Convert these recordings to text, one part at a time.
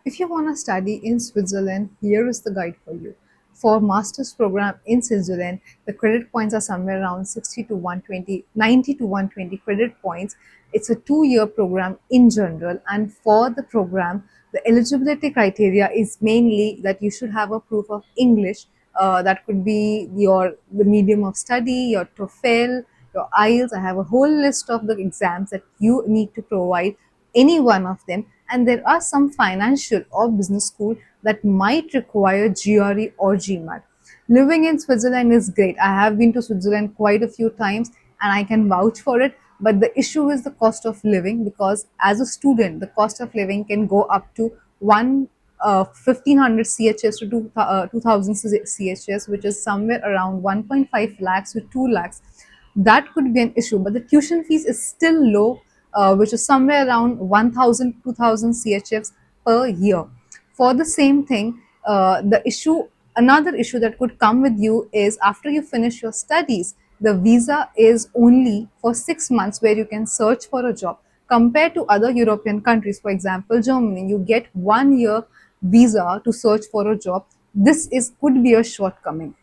If you want to study in Switzerland, here is the guide for you. For master's program in Switzerland, the credit points are somewhere around 60 to 120, 90 to 120 credit points. It's a 2-year program in general, and for the program, the eligibility criteria is mainly that you should have a proof of English. That could be the medium of study, your TOEFL, your IELTS. I have a whole list of the exams that you need to provide, any one of them. And there are some financial or business school that might require GRE or GMAT. Living in Switzerland is great. I have been to Switzerland quite a few times and I can vouch for it. But the issue is the cost of living, because as a student, the cost of living can go up to 1500 CHS to 2000 CHS, which is somewhere around 1.5 lakhs to 2 lakhs. That could be an issue, but the tuition fees is still low, which is somewhere around 1000 2000 CHFs per year. For the same thing, another issue that could come with you is after you finish your studies, the visa is only for 6 months where you can search for a job. Compared to other European countries, for example, Germany, you get 1 year visa to search for a job. This is could be a shortcoming.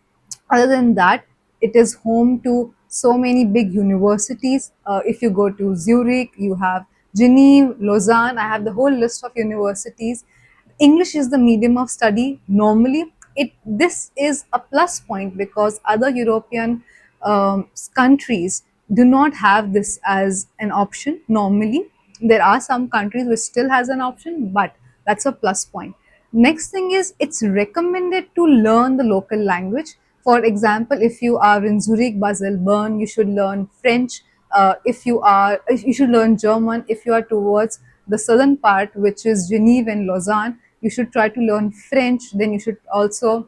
Other than that, it is home to so many big universities. If you go to Zurich, you have Geneva, Lausanne. I have the whole list of universities. English is the medium of study. Normally, this is a plus point because other European countries do not have this as an option. Normally, there are some countries which still has an option, but that's a plus point. Next thing is it's recommended to learn the local language. For example, if you are in Zurich, Basel, Bern, you should learn French. If you should learn German. If you are towards the southern part, which is Geneva and Lausanne, you should try to learn French. Then you should also,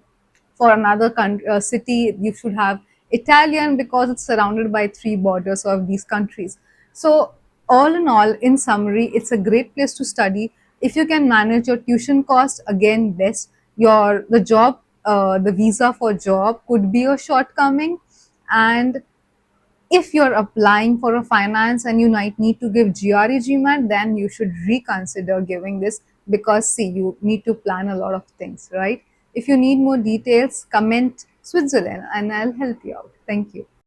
for another city, you should have Italian, because it's surrounded by three borders of these countries. So all in all, in summary, it's a great place to study. If you can manage your tuition cost, again, best. The visa for job could be a shortcoming. And if you're applying for a finance and you might need to give GRE GMAT, then you should reconsider giving this, because see, you need to plan a lot of things, right? If you need more details, comment Switzerland and I'll help you out. Thank you.